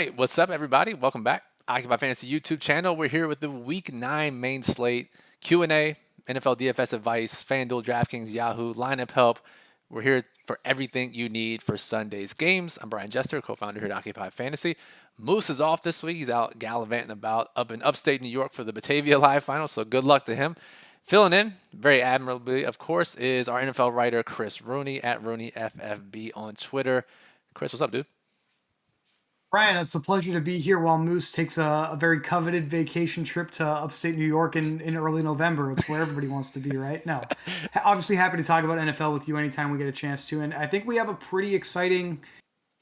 Hey, what's up, everybody? Welcome back. Occupy Fantasy YouTube channel. We're here with the Week 9 main slate, Q&A, NFL DFS advice, FanDuel, DraftKings, Yahoo, lineup help. We're here for everything you need for Sunday's games. I'm Brian Jester, co-founder here at Occupy Fantasy. Moose is off this week. He's out gallivanting about up in upstate New York for the Batavia Live Final, so good luck to him. Filling in very admirably, of course, is our NFL writer, Chris Rooney, at RooneyFFB on Twitter. Chris, what's up, dude? Brian, it's a pleasure to be here while Moose takes a very coveted vacation trip to upstate New York in early November. It's where everybody wants to be, right? No. Obviously happy to talk about NFL with you anytime we get a chance to. And I think we have a pretty exciting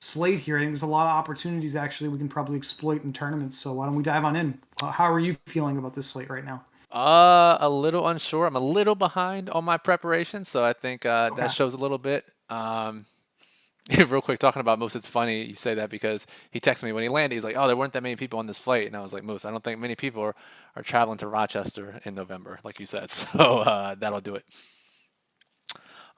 slate here. I think there's a lot of opportunities actually we can probably exploit in tournaments. So why don't we dive on in? How are you feeling about this slate right now? A little unsure. I'm a little behind on my preparation, so I think that Okay. shows a little bit. Real quick, talking about Moose, it's funny you say that because he texted me when he landed. He's like, "Oh, there weren't that many people on this flight," and I was like, "Moose, I don't think many people are traveling to Rochester in November, like you said." So that'll do it.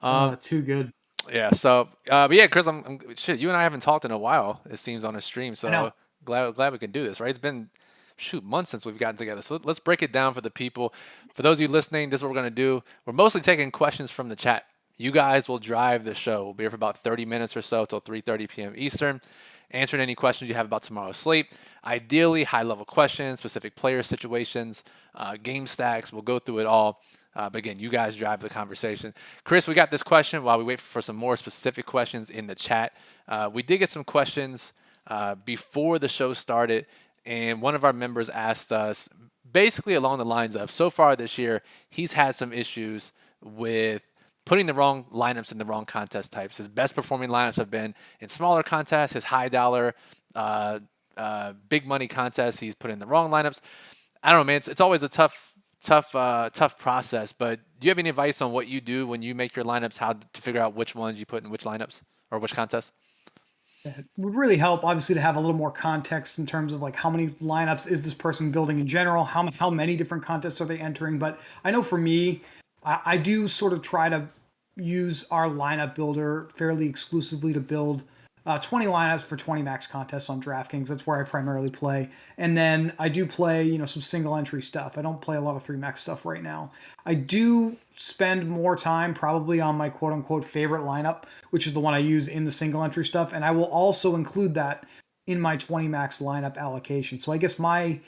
Um, Too good. yeah. So, but yeah, Chris, shit. You and I haven't talked in a while. It seems on a stream. I know. So glad we can do this. Right? It's been shoot months since we've gotten together. So let's break it down for the people. For those of you listening, this is what we're gonna do. We're mostly taking questions from the chat. You guys will drive the show. We'll be here for about 30 minutes or so till 3:30 p.m. Eastern, answering any questions you have about tomorrow's sleep. Ideally, high-level questions, specific player situations, game stacks. We'll go through it all. But again, you guys drive the conversation. Chris, we got this question while we wait for some more specific questions in the chat. We did get some questions before the show started, and one of our members asked us basically along the lines of, so far this year, he's had some issues with putting the wrong lineups in the wrong contest types. His best performing lineups have been in smaller contests, his high dollar, big money contests. He's put in the wrong lineups. I don't know, man. It's always a tough process. But do you have any advice on what you do when you make your lineups? How to figure out which ones you put in which lineups or which contests? It would really help, obviously, to have a little more context in terms of like how many lineups is this person building in general, how many different contests are they entering. But I know for me, I do sort of try to use our lineup builder fairly exclusively to build 20 lineups for 20 max contests on DraftKings. That's where I primarily play. And then I do play, some single entry stuff. I don't play a lot of 3 max stuff right now. I do spend more time probably on my quote unquote favorite lineup, which is the one I use in the single entry stuff. And I will also include that in my 20 max lineup allocation. So I guess my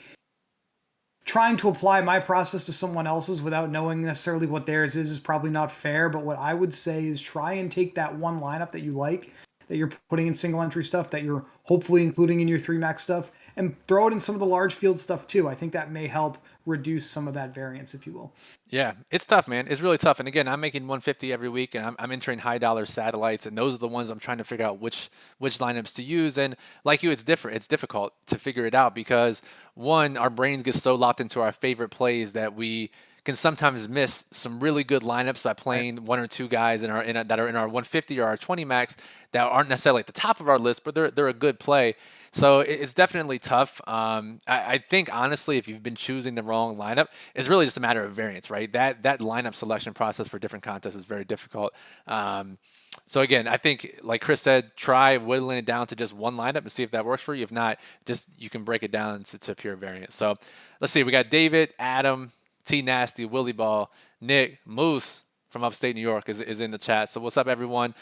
trying to apply my process to someone else's without knowing necessarily what theirs is probably not fair. But what I would say is try and take that one lineup that you like, that you're putting in single entry stuff, that you're hopefully including in your 3 max stuff, and throw it in some of the large field stuff too. I think that may help reduce some of that variance, if you will. Yeah, it's tough, man. It's really tough. And again, I'm making 150 every week, and I'm entering high dollar satellites, and those are the ones I'm trying to figure out which lineups to use. And like you, it's different. It's difficult to figure it out because one, our brains get so locked into our favorite plays that we can sometimes miss some really good lineups by Right. playing one or two guys that are in our 150 or our 20 max that aren't necessarily at the top of our list, but they're a good play. So it's definitely tough. I think honestly, if you've been choosing the wrong lineup, it's really just a matter of variance, right? That lineup selection process for different contests is very difficult. So again, I think like Chris said, try whittling it down to just one lineup and see if that works for you. If not, just you can break it down to pure variance. So let's see. We got David, Adam, T Nasty, Willie Ball, Nick, Moose from upstate New York is in the chat. So what's up, everyone?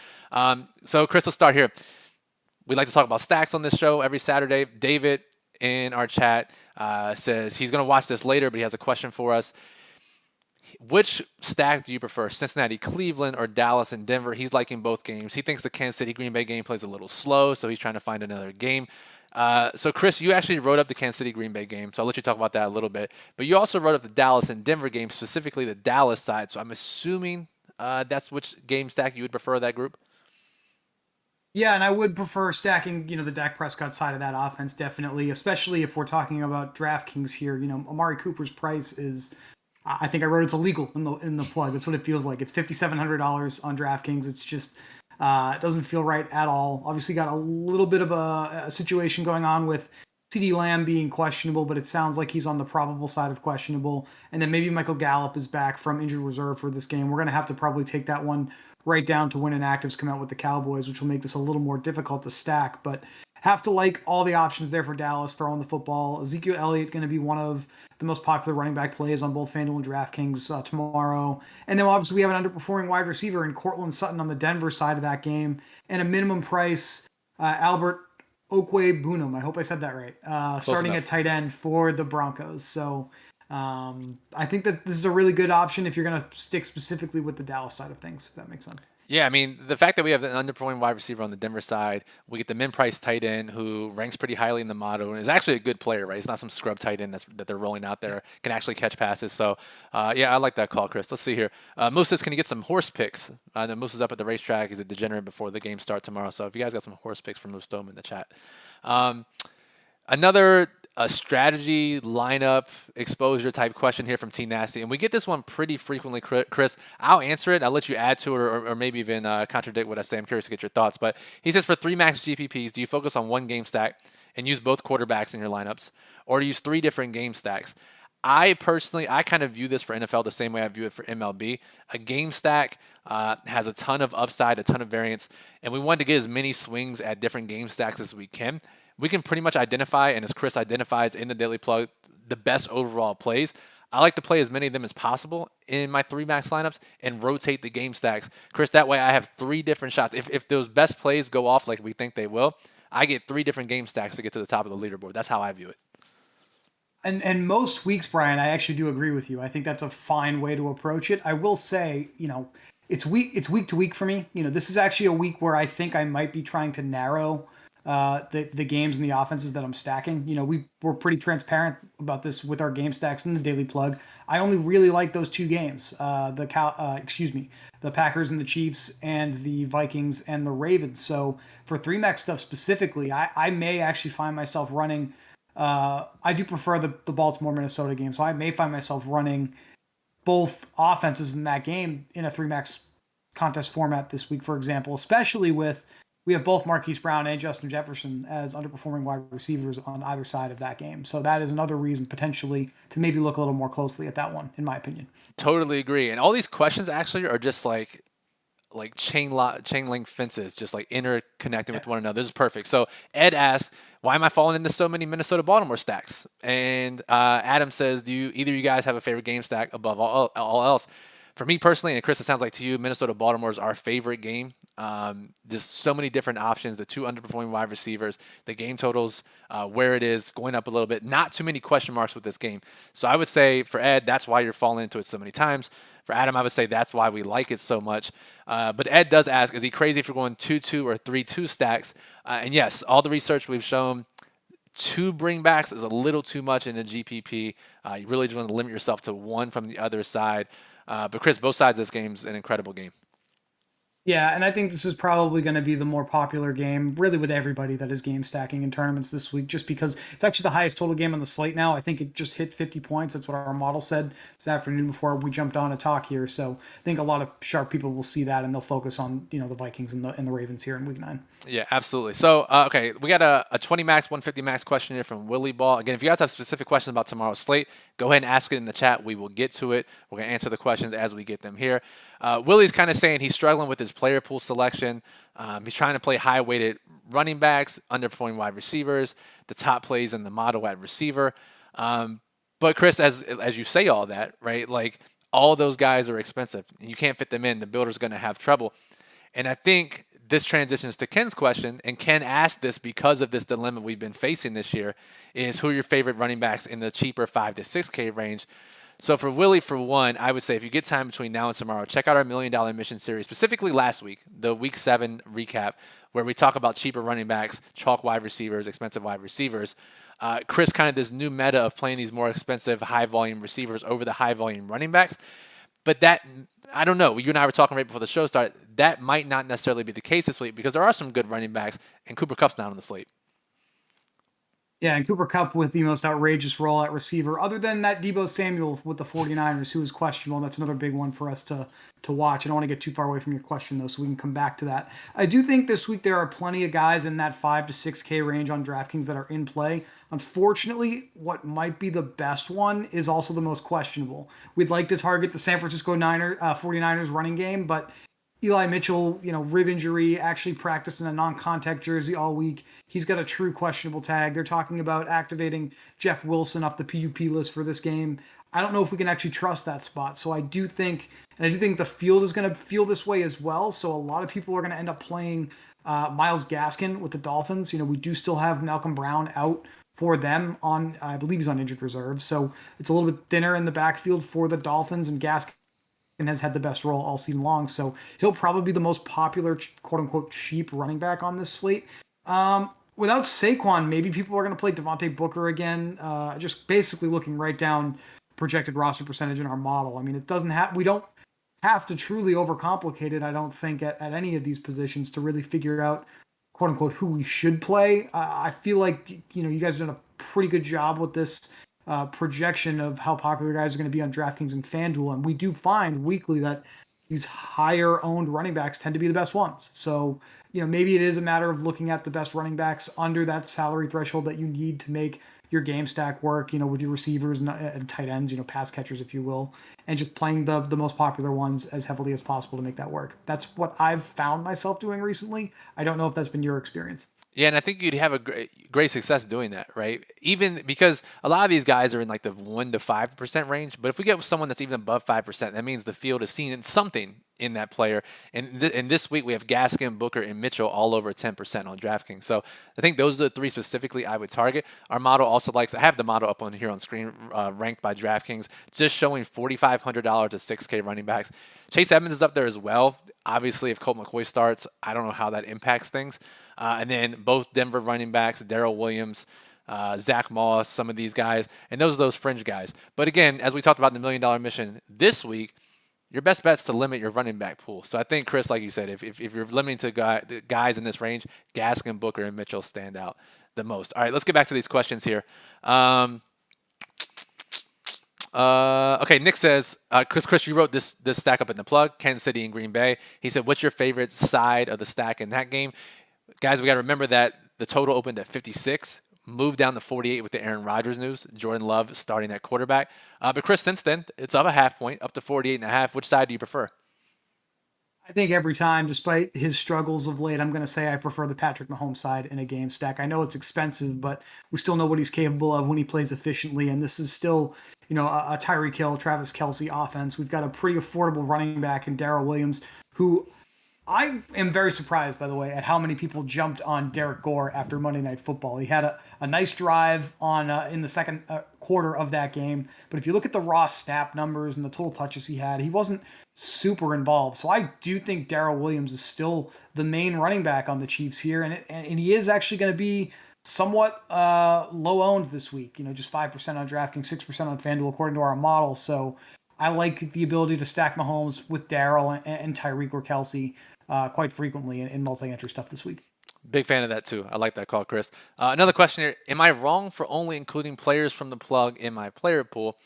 So Chris, let's start here. We like to talk about stacks on this show every Saturday. David in our chat says he's going to watch this later, but he has a question for us. Which stack do you prefer, Cincinnati, Cleveland, or Dallas and Denver? He's liking both games. He thinks the Kansas City Green Bay game plays a little slow, so he's trying to find another game. So, Chris, you actually wrote up the Kansas City Green Bay game, so I'll let you talk about that a little bit. But you also wrote up the Dallas and Denver game, specifically the Dallas side. So I'm assuming that's which game stack you would prefer that group? Yeah, and I would prefer stacking, the Dak Prescott side of that offense, definitely, especially if we're talking about DraftKings here. Amari Cooper's price is, I think I wrote it's illegal in the plug. That's what it feels like. It's $5,700 on DraftKings. It's just, it doesn't feel right at all. Obviously, got a little bit of a situation going on with CD Lamb being questionable, but it sounds like he's on the probable side of questionable. And then maybe Michael Gallup is back from injured reserve for this game. We're going to have to probably take that one right down to when inactives come out with the Cowboys, which will make this a little more difficult to stack. But have to like all the options there for Dallas throwing the football. Ezekiel Elliott going to be one of the most popular running back plays on both FanDuel and DraftKings tomorrow. And then obviously we have an underperforming wide receiver in Cortland Sutton on the Denver side of that game, and a minimum price Albert Okwuegbunam. I hope I said that right. Starting enough. at tight end for the Broncos. So I think that this is a really good option if you're going to stick specifically with the Dallas side of things, if that makes sense. Yeah, I mean, the fact that we have an underperforming wide receiver on the Denver side, we get the min-price tight end who ranks pretty highly in the model and is actually a good player, right? He's not some scrub tight end that they're rolling out there, can actually catch passes. So, yeah, I like that call, Chris. Let's see here. Moose says, can you get some horse picks? Moose is up at the racetrack. He's a degenerate before the game starts tomorrow. So if you guys got some horse picks from Moose, throw them in the chat. Another strategy lineup exposure type question here from T Nasty, and we get this one pretty frequently, Chris. I'll answer it. I'll let you add to it, or maybe even contradict what I say. I'm curious to get your thoughts. But he says, for 3 max GPPs, do you focus on one game stack and use both quarterbacks in your lineups, or do you use 3 different game stacks? I personally, I kind of view this for NFL the same way I view it for MLB. A game stack has a ton of upside, a ton of variance, and we want to get as many swings at different game stacks as we can. We can pretty much identify, and as Chris identifies in the Daily Plug, the best overall plays. I like to play as many of them as possible in my 3 max lineups and rotate the game stacks. Chris, that way I have 3 different shots. If those best plays go off like we think they will, I get 3 different game stacks to get to the top of the leaderboard. That's how I view it. And most weeks, Brian, I actually do agree with you. I think that's a fine way to approach it. I will say, it's week to week for me. This is actually a week where I think I might be trying to narrow the games and the offenses that I'm stacking. We were pretty transparent about this with our game stacks in the Daily Plug. I only really like those 2 games, the Packers and the Chiefs, and the Vikings and the Ravens. So for 3 max stuff specifically, I may actually find myself running. I do prefer the Baltimore Minnesota game, so I may find myself running both offenses in that game in a 3 max contest format this week, for example, especially with we have both Marquise Brown and Justin Jefferson as underperforming wide receivers on either side of that game. So that is another reason potentially to maybe look a little more closely at that one, in my opinion. Totally agree. And all these questions actually are just like chain link fences, just like interconnecting with one another. This is perfect. So Ed asks, why am I falling into so many Minnesota Baltimore stacks? And Adam says, do either you guys have a favorite game stack above all else? For me personally, and Chris, it sounds like to you, Minnesota Baltimore is our favorite game. There's so many different options. The 2 underperforming wide receivers, the game totals, where it is going up a little bit. Not too many question marks with this game. So I would say for Ed, that's why you're falling into it so many times. For Adam, I would say that's why we like it so much. But Ed does ask, is he crazy for going 2-2 or 3-2 stacks? And yes, all the research we've shown, 2 bringbacks is a little too much in a GPP. You really just want to limit yourself to 1 from the other side. But Chris, both sides of this game is an incredible game. Yeah, and I think this is probably going to be the more popular game, really, with everybody that is game stacking in tournaments this week, just because it's actually the highest total game on the slate now. I think it just hit 50 points. That's what our model said this afternoon before we jumped on to talk here. So I think a lot of sharp people will see that, and they'll focus on the Vikings and the Ravens here in Week 9. Yeah, absolutely. So, okay, we got a 20 max, 150 max question here from Willie Ball. Again, if you guys have specific questions about tomorrow's slate, go ahead and ask it in the chat. We will get to it. We're going to answer the questions as we get them here. Willie's kind of saying he's struggling with his player pool selection. He's trying to play high-weighted running backs, underperforming wide receivers, the top plays in the model at receiver. But Chris, as you say all that, right, like all those guys are expensive. You can't fit them in. The builder's going to have trouble. And I think this transitions to Ken's question, and Ken asked this because of this dilemma we've been facing this year, is who are your favorite running backs in the cheaper 5 to 6K range? So for Willie, for one, I would say if you get time between now and tomorrow, check out our $1 Million Mission series, specifically last week, the Week 7 recap, where we talk about cheaper running backs, chalk wide receivers, expensive wide receivers. Chris, kind of this new meta of playing these more expensive, high-volume receivers over the high-volume running backs. But that, I don't know. You and I were talking right before the show started. That might not necessarily be the case this week because there are some good running backs, and Cooper Kupp's not on the slate. Yeah, and Cooper Kupp with the most outrageous role at receiver, other than that Deebo Samuel with the 49ers, who is questionable. And that's another big one for us to watch. I don't want to get too far away from your question, though, so we can come back to that. I do think this week there are plenty of guys in that 5 to 6K range on DraftKings that are in play. Unfortunately, what might be the best one is also the most questionable. We'd like to target the San Francisco 49ers running game, but Eli Mitchell, rib injury, actually practiced in a non-contact jersey all week. He's got a true questionable tag. They're talking about activating Jeff Wilson off the PUP list for this game. I don't know if we can actually trust that spot. So I do think, and I do think the field is going to feel this way as well. So a lot of people are going to end up playing Myles Gaskin with the Dolphins. We do still have Malcolm Brown out for them on, I believe he's on injured reserve. So it's a little bit thinner in the backfield for the Dolphins, and Gaskin has had the best role all season long. So he'll probably be the most popular, quote unquote, cheap running back on this slate. Without Saquon, maybe people are going to play Devontae Booker again. Just basically looking right down projected roster percentage in our model. I mean, we don't have to truly overcomplicate it, I don't think, at any of these positions to really figure out, quote unquote, who we should play. I feel like, you guys have done a pretty good job with this projection of how popular guys are going to be on DraftKings and FanDuel. And we do find weekly that these higher owned running backs tend to be the best ones. So, maybe it is a matter of looking at the best running backs under that salary threshold that you need to make your game stack work, with your receivers and tight ends, pass catchers, if you will, and just playing the most popular ones as heavily as possible to make that work. That's what I've found myself doing recently. I don't know if that's been your experience. Yeah, and I think you'd have a great success doing that, right? Even because a lot of these guys are in like the 1 to 5% range, but if we get someone that's even above 5%, that means the field is seeing something in that player. And this week we have Gaskin, Booker, and Mitchell all over 10% on DraftKings. So I think those are the three specifically I would target. Our model also likes, I have the model up on here on screen, ranked by DraftKings, just showing $4,500 to 6K running backs. Chase Edmonds is up there as well. Obviously, if Colt McCoy starts, I don't know how that impacts things. And then both Denver running backs, Darrell Williams, Zach Moss, some of these guys, and those are those fringe guys. But again, as we talked about in the $1 Million Mission this week, your best bet's to limit your running back pool. So I think, Chris, like you said, if you're limiting to guys in this range, Gaskin, Booker, and Mitchell stand out the most. All right, let's get back to these questions here. Okay, Nick says, Chris, you wrote this stack up in the plug, Kansas City and Green Bay. He said, what's your favorite side of the stack in that game? Guys, we got to remember that the total opened at 56, moved down to 48 with the Aaron Rodgers news. Jordan Love starting at quarterback. But Chris, since then, it's up a half point, up to 48.5. Which side do you prefer? I think every time, despite his struggles of late, I'm going to say I prefer the Patrick Mahomes side in a game stack. I know it's expensive, but we still know what he's capable of when he plays efficiently. And this is still, a Tyreek Hill, Travis Kelce offense. We've got a pretty affordable running back in Darrell Williams, who I am very surprised, by the way, at how many people jumped on Derek Gore after Monday Night Football. He had a nice drive on in the second quarter of that game, but if you look at the raw snap numbers and the total touches he had, he wasn't super involved. So I do think Darrell Williams is still the main running back on the Chiefs here, and he is actually going to be somewhat low owned this week. Just 5% on DraftKings, 6% on FanDuel according to our model. So I like the ability to stack Mahomes with Darrell and Tyreek or Kelce quite frequently in multi-entry stuff this week. Big fan of that too. I like that call, Chris. Another question here. Am I wrong for only including players from the plug in my player pool?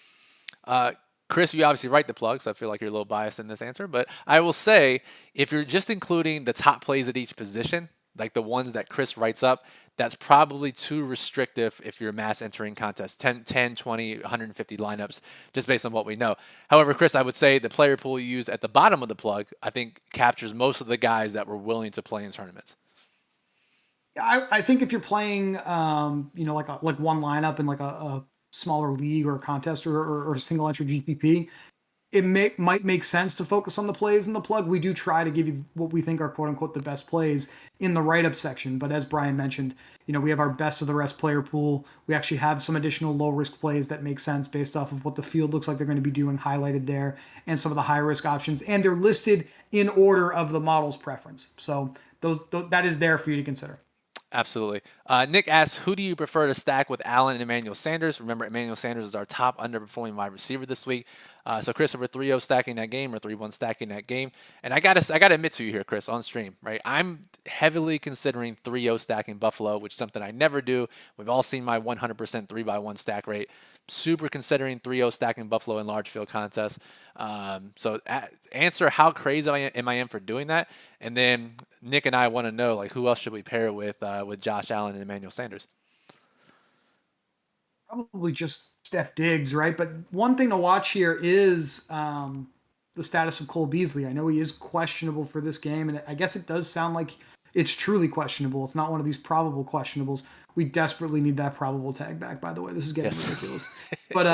Chris, you obviously write the plug, so I feel like you're a little biased in this answer. But I will say, if you're just including the top plays at each position, like the ones that Chris writes up, that's probably too restrictive if you're mass entering contests, 10, 20, 150 lineups, just based on what we know. However, Chris, I would say the player pool you use at the bottom of the plug, I think captures most of the guys that were willing to play in tournaments. I think if you're playing, like one lineup in like a smaller league or a contest or a single entry GPP, it might make sense to focus on the plays in the plug. We do try to give you what we think are quote unquote the best plays in the write up section. But as Brian mentioned, we have our best of the rest player pool. We actually have some additional low risk plays that make sense based off of what the field looks like they're going to be doing highlighted there, and some of the high risk options. And they're listed in order of the model's preference. So that is there for you to consider. Absolutely. Nick asks, who do you prefer to stack with Allen and Emmanuel Sanders? Remember, Emmanuel Sanders is our top underperforming wide receiver this week. So Christopher 3-0 stacking that game or 3-1 stacking that game. And I gotta admit to you here, Chris, on stream, right? I'm heavily considering 3-0 stacking Buffalo, which is something I never do. We've all seen my 100% 3x1 stack rate. Super considering 3-0 stacking Buffalo in large field contests. So answer how crazy am I in for doing that? And then Nick and I want to know, like, who else should we pair with Josh Allen and Emmanuel Sanders? Probably just Steph Diggs, right? But one thing to watch here is the status of Cole Beasley. I know he is questionable for this game, and I guess it does sound like it's truly questionable. It's not one of these probable questionables. We desperately need that probable tag back, by the way. This is getting Yes. ridiculous. But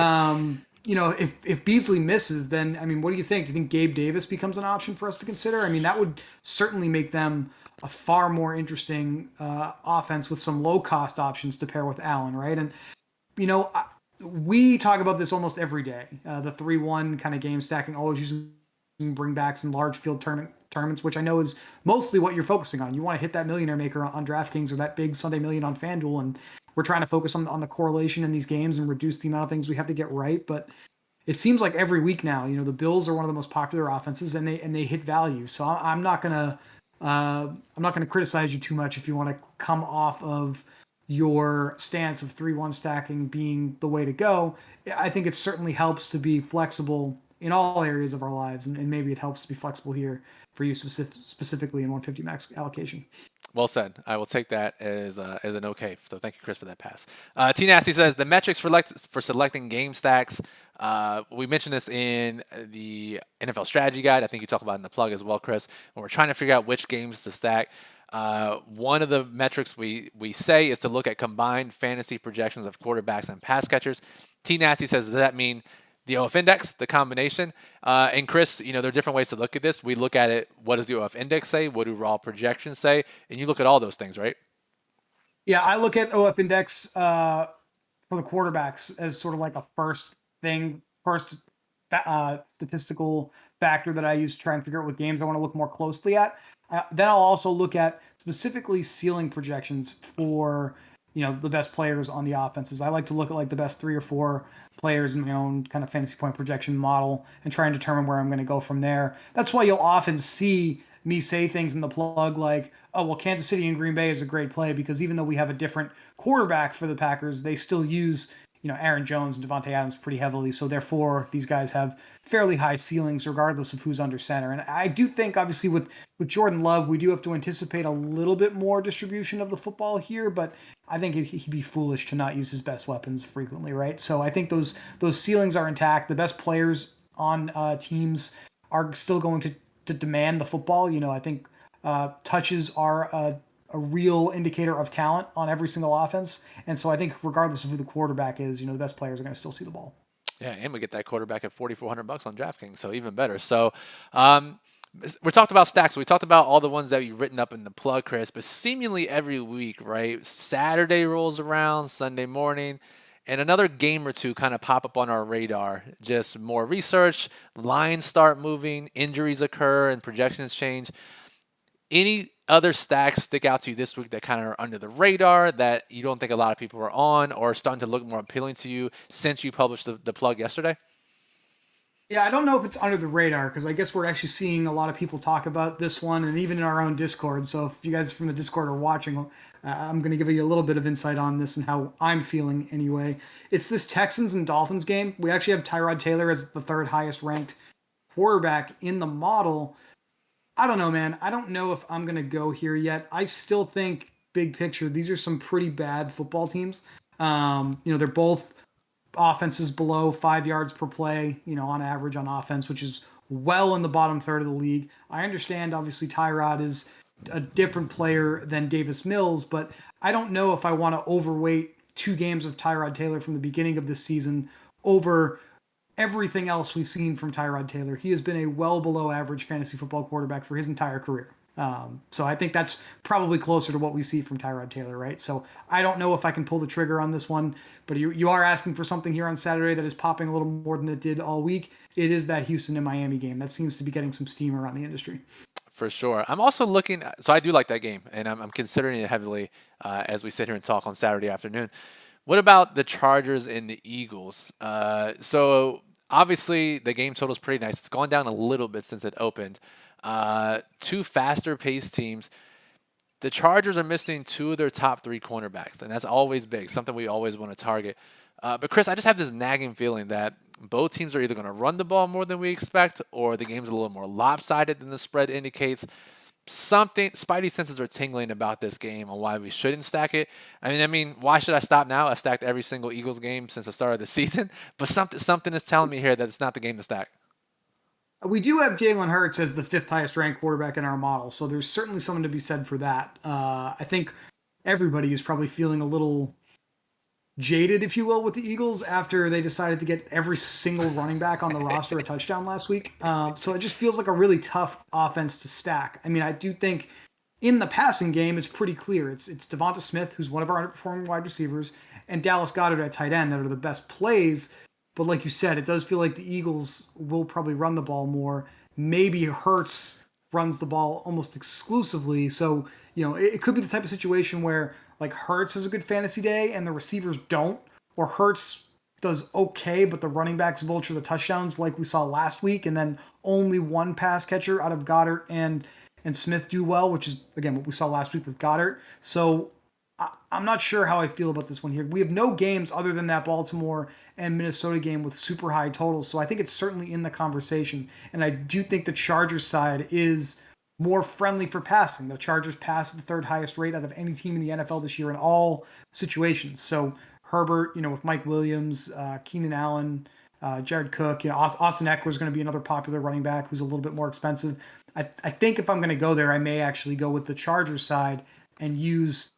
if Beasley misses, then I mean, what do you think? Do you think Gabe Davis becomes an option for us to consider? I mean, that would certainly make them a far more interesting offense with some low cost options to pair with Allen, right? And you know, we talk about this almost every day. The 3-1 kind of game stacking, always using bringbacks in large field tournaments, which I know is mostly what you're focusing on. You want to hit that millionaire maker on DraftKings or that big Sunday million on FanDuel, and we're trying to focus on the correlation in these games and reduce the amount of things we have to get right. But it seems like every week now, the Bills are one of the most popular offenses, and they hit value. So I'm not gonna criticize you too much if you want to come off of your stance of 3-1 stacking being the way to go. I think it certainly helps to be flexible in all areas of our lives, and maybe it helps to be flexible here for you specifically in 150 max allocation. Well said. I will take that as an okay. So thank you, Chris, for that pass. T Nasty says the metrics for selecting game stacks. We mentioned this in the NFL strategy guide. I think you talked about it in the plug as well, Chris. When we're trying to figure out which games to stack, one of the metrics we say is to look at combined fantasy projections of quarterbacks and pass catchers. T Nasty says, does that mean the OF index, the combination? And Chris, there are different ways to look at this. We look at it, what does the OF index say? What do raw projections say? And you look at all those things, right? Yeah, I look at OF index for the quarterbacks as sort of like a first statistical factor that I use to try and figure out what games I want to look more closely at. Then I'll also look at specifically ceiling projections for the best players on the offenses. I like to look at like the best 3 or 4 players in my own kind of fantasy point projection model and try and determine where I'm going to go from there. That's why you'll often see me say things in the plug like, oh, well, Kansas City and Green Bay is a great play because even though we have a different quarterback for the Packers, they still use Aaron Jones and Devontae Adams pretty heavily. So therefore, these guys have fairly high ceilings regardless of who's under center. And I do think, obviously, with Jordan Love, we do have to anticipate a little bit more distribution of the football here, but I think he'd be foolish to not use his best weapons frequently, right? So I think those ceilings are intact. The best players on teams are still going to demand the football. I think touches are a real indicator of talent on every single offense. And so I think regardless of who the quarterback is, the best players are going to still see the ball. Yeah, and we get that quarterback at $4,400 on DraftKings, so even better. So we talked about stacks. We talked about all the ones that you've written up in the plug, Chris, but seemingly every week, right? Saturday rolls around, Sunday morning, and another game or two kind of pop up on our radar. Just more research, lines start moving, injuries occur, and projections change. Any other stacks stick out to you this week that kind of are under the radar that you don't think a lot of people are on or starting to look more appealing to you since you published the plug yesterday? Yeah, I don't know if it's under the radar because I guess we're actually seeing a lot of people talk about this one and even in our own Discord. So if you guys from the Discord are watching, I'm going to give you a little bit of insight on this and how I'm feeling anyway. It's this Texans and Dolphins game. We actually have Tyrod Taylor as the 3rd highest ranked quarterback in the model. I don't know, man. I don't know if I'm going to go here yet. I still think big picture, these are some pretty bad football teams. They're both offenses below 5 yards per play, on average on offense, which is well in the bottom third of the league. I understand, obviously, Tyrod is a different player than Davis Mills, but I don't know if I want to overweight 2 games of Tyrod Taylor from the beginning of this season over everything else we've seen from Tyrod Taylor. He has been a well below average fantasy football quarterback for his entire career. So I think that's probably closer to what we see from Tyrod Taylor, right? So I don't know if I can pull the trigger on this one, but you are asking for something here on Saturday that is popping a little more than it did all week. It is that Houston and Miami game. That seems to be getting some steam around the industry. For sure. I'm also looking, so I do like that game, and I'm considering it heavily as we sit here and talk on Saturday afternoon. What about the Chargers and the Eagles? So obviously the game total is pretty nice. It's gone down a little bit since it opened. 2 faster paced teams. The Chargers are missing 2 of their top 3 cornerbacks, and that's always big, something we always want to target. But Chris, I just have this nagging feeling that both teams are either going to run the ball more than we expect, or the game's a little more lopsided than the spread indicates. Spidey senses are tingling about this game on why we shouldn't stack it. I mean, why should I stop now? I've stacked every single Eagles game since the start of the season, but something is telling me here that it's not the game to stack. We do have Jalen Hurts as the fifth highest ranked quarterback in our model, so there's certainly something to be said for that. I think everybody is probably feeling a little jaded, if you will, with the Eagles after they decided to get every single running back on the roster a touchdown last week. So it just feels like a really tough offense to stack. I mean, I do think in the passing game, it's pretty clear. It's Devonta Smith, who's one of our underperforming wide receivers, and Dallas Goedert at tight end that are the best plays. But like you said, it does feel like the Eagles will probably run the ball more. Maybe Hurts runs the ball almost exclusively. So, it could be the type of situation where like Hurts has a good fantasy day and the receivers don't, or Hurts does okay, but the running backs vulture the touchdowns like we saw last week, and then only one pass catcher out of Goddard and Smith do well, which is again what we saw last week with Goddard. So I'm not sure how I feel about this one here. We have no games other than that Baltimore and Minnesota game with super high totals, so I think it's certainly in the conversation. And I do think the Chargers side is more friendly for passing. The Chargers pass the third highest rate out of any team in the NFL this year in all situations. So Herbert, with Mike Williams, Keenan Allen, Jared Cook, Austin Eckler is going to be another popular running back who's a little bit more expensive. I think if I'm going to go there, I may actually go with the Chargers side and use,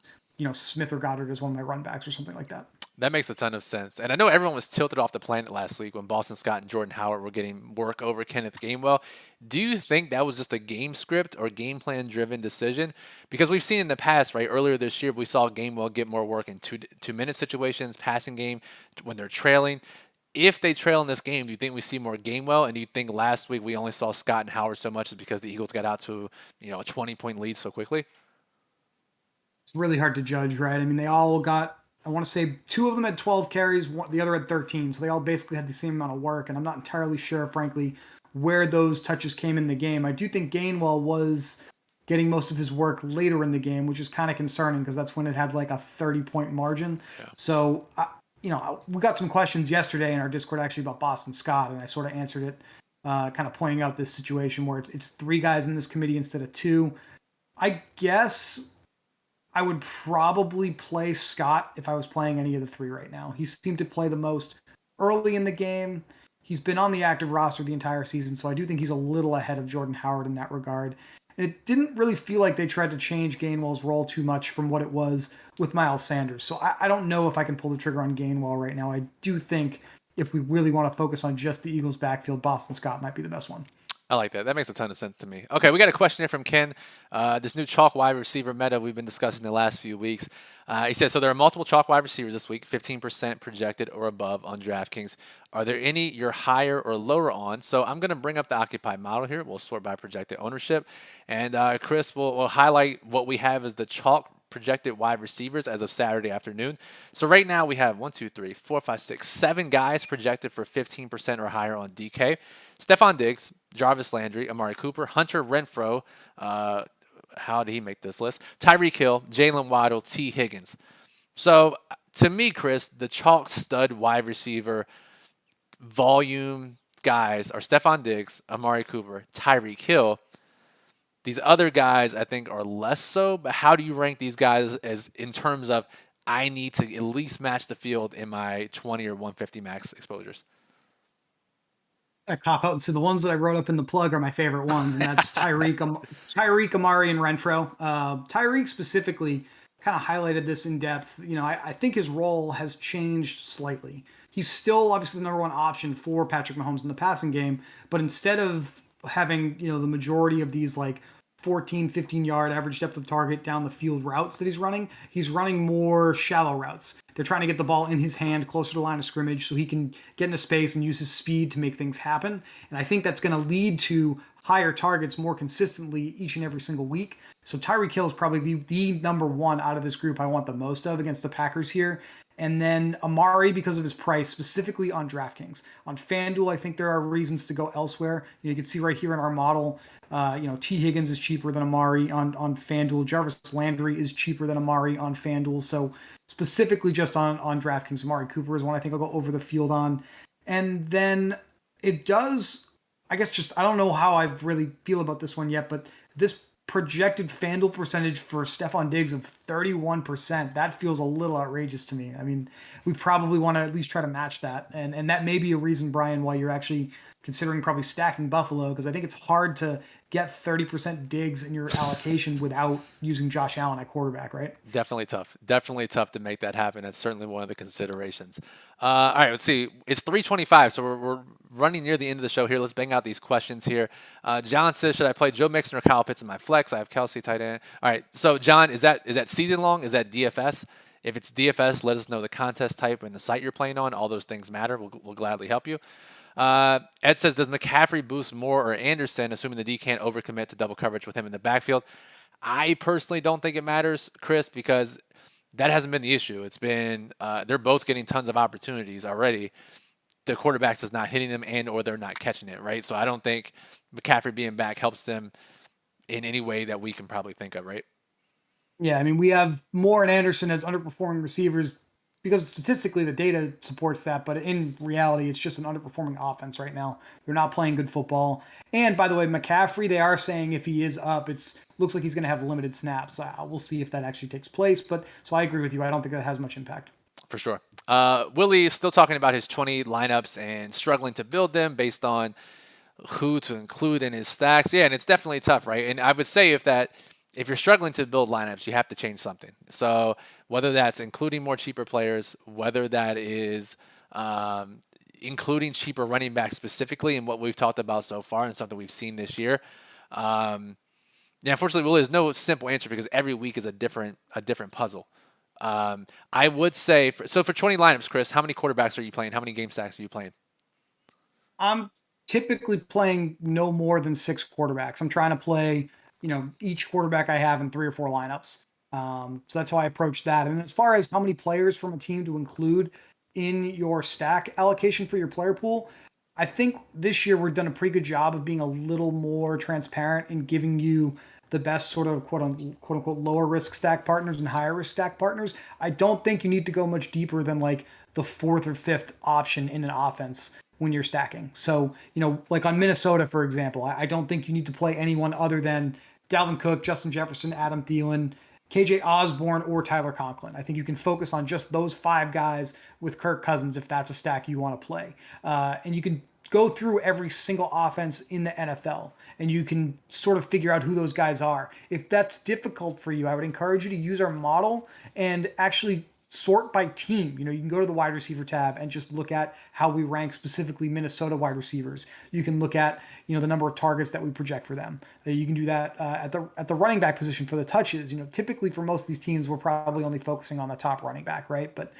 Smith or Goddard as one of my run backs or something like that. That makes a ton of sense. And I know everyone was tilted off the planet last week when Boston Scott and Jordan Howard were getting work over Kenneth Gainwell. Do you think that was just a game script or game plan driven decision? Because we've seen in the past, right? Earlier this year, we saw Gainwell get more work in two-minute situations, passing game when they're trailing. If they trail in this game, do you think we see more Gainwell? And do you think last week we only saw Scott and Howard so much is because the Eagles got out to a 20-point lead so quickly? It's really hard to judge, right? I mean, they all got, I want to say two of them had 12 carries, the other had 13. So they all basically had the same amount of work. And I'm not entirely sure, frankly, where those touches came in the game. I do think Gainwell was getting most of his work later in the game, which is kind of concerning because that's when it had like a 30-point margin. Yeah. So, we got some questions yesterday in our Discord actually about Boston Scott, and I sort of answered it, kind of pointing out this situation where it's three guys in this committee instead of two. I guess I would probably play Scott if I was playing any of the three right now. He seemed to play the most early in the game. He's been on the active roster the entire season, so I do think he's a little ahead of Jordan Howard in that regard. And it didn't really feel like they tried to change Gainwell's role too much from what it was with Miles Sanders. So I don't know if I can pull the trigger on Gainwell right now. I do think if we really want to focus on just the Eagles' backfield, Boston Scott might be the best one. I like that. That makes a ton of sense to me. Okay, we got a question here from Ken. This new chalk wide receiver meta we've been discussing the last few weeks. He says, so there are multiple chalk wide receivers this week, 15% projected or above on DraftKings. Are there any you're higher or lower on? So I'm going to bring up the Occupy model here. We'll sort by projected ownership. And Chris will highlight what we have as the chalk projected wide receivers as of Saturday afternoon. So right now we have 7 guys projected for 15% or higher on DK. Stephon Diggs, Jarvis Landry, Amari Cooper, Hunter Renfrow, how did he make this list? Tyreek Hill, Jalen Waddle, T. Higgins. So to me, Chris, the chalk stud wide receiver volume guys are Stephon Diggs, Amari Cooper, Tyreek Hill. These other guys, I think, are less so. But how do you rank these guys as in terms of I need to at least match the field in my 20 or 150 max exposures? I cop out and say the ones that I wrote up in the plug are my favorite ones, and that's Tyreek, Amari, and Renfro. Tyreek specifically kind of highlighted this in depth. I think his role has changed slightly. He's still obviously the number one option for Patrick Mahomes in the passing game, but instead of having the majority of these like 14, 15-yard average depth of target down the field routes that he's running more shallow routes. They're trying to get the ball in his hand closer to the line of scrimmage so he can get into space and use his speed to make things happen. And I think that's going to lead to higher targets more consistently each and every single week. So Tyreek Hill is probably the number one out of this group I want the most of against the Packers here. And then Amari because of his price, specifically on DraftKings. On FanDuel, I think there are reasons to go elsewhere. You can see right here in our model, T. Higgins is cheaper than Amari on FanDuel. Jarvis Landry is cheaper than Amari on FanDuel. So specifically just on DraftKings, Amari Cooper is one I think I'll go over the field on. And then it does, I guess I don't know how I really feel about this one yet, but this projected FanDuel percentage for Stephon Diggs of 31%, that feels a little outrageous to me. I mean, we probably want to at least try to match that. And that may be a reason, Brian, why you're actually considering probably stacking Buffalo, because I think it's hard to get 30% digs in your allocation without using Josh Allen at quarterback, right? Definitely tough. Definitely tough to make that happen. That's certainly one of the considerations. All right, let's see. It's 3:25, so we're running near the end of the show here. Let's bang out these questions here. John says, should I play Joe Mixon or Kyle Pitts in my flex? I have Kelsey tight end. All right, so John, is that season long? Is that DFS? If it's DFS, let us know the contest type and the site you're playing on. All those things matter. We'll gladly help you. Ed says, does McCaffrey boost Moore or Anderson, assuming the D can't overcommit to double coverage with him in the backfield? I personally don't think it matters, Chris, because that hasn't been the issue. It's been they're both getting tons of opportunities already. The quarterback's is not hitting them and or they're not catching it, right? So I don't think McCaffrey being back helps them in any way that we can probably think of, right? Yeah, I mean, we have Moore and Anderson as underperforming receivers because statistically the data supports that, but in reality, it's just an underperforming offense right now. They're not playing good football. And by the way, McCaffrey, they are saying if he is up, it's looks like he's going to have limited snaps. We'll see if that actually takes place. But so I agree with you. I don't think that has much impact. For sure. Willie is still talking about his 20 lineups and struggling to build them based on who to include in his stacks. Yeah, and it's definitely tough, right? And I would say if you're struggling to build lineups, you have to change something. So whether that's including more cheaper players, whether that is including cheaper running backs specifically in what we've talked about so far and something we've seen this year. Yeah, unfortunately, Willie, there's no simple answer because every week is a different puzzle. I would say, for 20 lineups, Chris, how many quarterbacks are you playing? How many game stacks are you playing? I'm typically playing no more than 6 quarterbacks. I'm trying to play, each quarterback I have in 3 or 4 lineups. So that's how I approach that. And as far as how many players from a team to include in your stack allocation for your player pool, I think this year we've done a pretty good job of being a little more transparent in giving you the best sort of quote unquote lower risk stack partners and higher risk stack partners. I don't think you need to go much deeper than like the 4th or 5th option in an offense when you're stacking. So, like on Minnesota, for example, I don't think you need to play anyone other than Dalvin Cook, Justin Jefferson, Adam Thielen, KJ Osborne, or Tyler Conklin. I think you can focus on just those 5 guys with Kirk Cousins if that's a stack you want to play. And you can go through every single offense in the NFL and you can sort of figure out who those guys are. If that's difficult for you, I would encourage you to use our model and actually sort by team. You can go to the wide receiver tab and just look at how we rank specifically Minnesota wide receivers. You can look at the number of targets that we project for them. You can do that at the running back position for the touches. Typically for most of these teams, we're probably only focusing on the top running back, right? But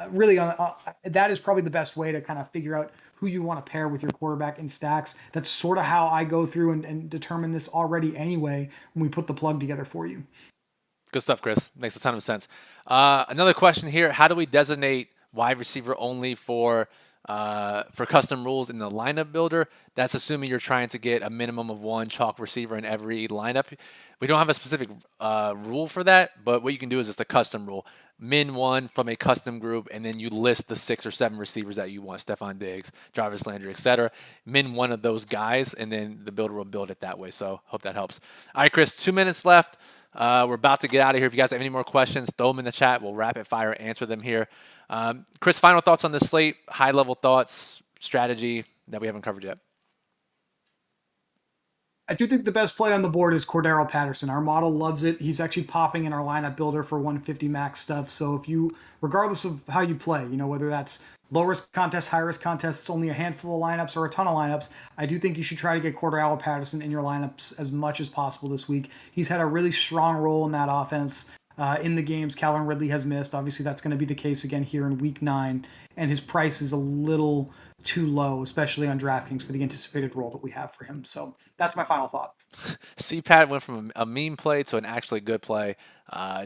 really, that is probably the best way to kind of figure out who you want to pair with your quarterback in stacks. That's sort of how I go through and determine this already anyway when we put the plug together for you. Good stuff, Chris. Makes a ton of sense. Another question here: how do we designate wide receiver only for custom rules in the lineup builder? That's assuming you're trying to get a minimum of 1 chalk receiver in every lineup. We don't have a specific rule for that, but what you can do is just a custom rule. Min 1 from a custom group, and then you list the 6 or 7 receivers that you want: Stephon Diggs, Jarvis Landry, etc. Min 1 of those guys, and then the builder will build it that way. So hope that helps. All right, Chris, 2 minutes left. We're about to get out of here. If you guys have any more questions, throw them in the chat. We'll rapid fire answer them here. Chris, final thoughts on this slate, high level thoughts, strategy that we haven't covered yet. I do think the best play on the board is Cordero Patterson. Our model loves it. He's actually popping in our lineup builder for 150 max stuff. So if you, regardless of how you play, whether that's low risk contests, high risk contests, only a handful of lineups or a ton of lineups, I do think you should try to get Cordero Patterson in your lineups as much as possible this week. He's had a really strong role in that offense. In the games Calvin Ridley has missed. Obviously, that's going to be the case again here in week 9. And his price is a little too low, especially on DraftKings for the anticipated role that we have for him. So that's my final thought. CPAT went from a meme play to an actually good play.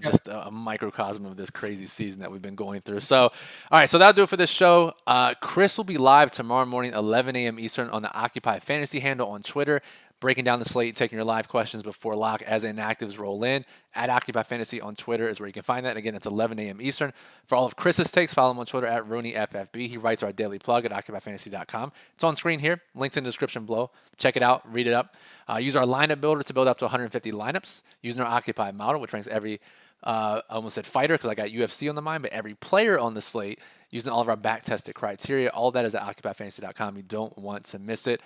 Just a microcosm of this crazy season that we've been going through. So, all right, so that'll do it for this show. Chris will be live tomorrow morning, 11 a.m. Eastern on the Occupy Fantasy handle on Twitter, breaking down the slate, taking your live questions before lock as inactives roll in. At Occupy Fantasy on Twitter is where you can find that. Again, it's 11 a.m. Eastern. For all of Chris's takes, follow him on Twitter at RooneyFFB. He writes our daily plug at OccupyFantasy.com. It's on screen here. Links in the description below. Check it out. Read it up. Use our lineup builder to build up to 150 lineups using our Occupy model, which ranks every I almost said fighter because I got UFC on the mind, but every player on the slate using all of our back-tested criteria. All that is at OccupyFantasy.com. You don't want to miss it.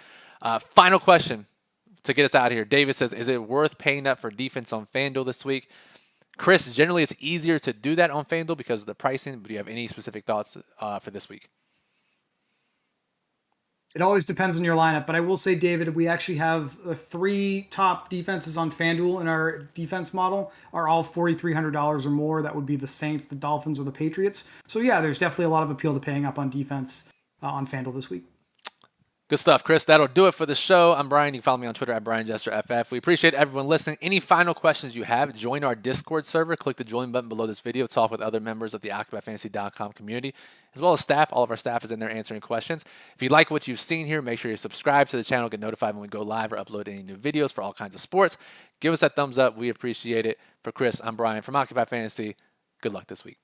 Final question to get us out of here. David says, is it worth paying up for defense on FanDuel this week? Chris, generally it's easier to do that on FanDuel because of the pricing, but do you have any specific thoughts for this week? It always depends on your lineup, but I will say, David, we actually have the 3 top defenses on FanDuel in our defense model are all $4,300 or more. That would be the Saints, the Dolphins, or the Patriots. So yeah, there's definitely a lot of appeal to paying up on defense on FanDuel this week. Good stuff, Chris. That'll do it for the show. I'm Brian. You can follow me on Twitter at BrianJesterFF. We appreciate everyone listening. Any final questions you have, join our Discord server. Click the join button below this video. Talk with other members of the OccupyFantasy.com community, as well as staff. All of our staff is in there answering questions. If you like what you've seen here, make sure you subscribe to the channel, get notified when we go live or upload any new videos for all kinds of sports. Give us that thumbs up. We appreciate it. For Chris, I'm Brian from Occupy Fantasy. Good luck this week.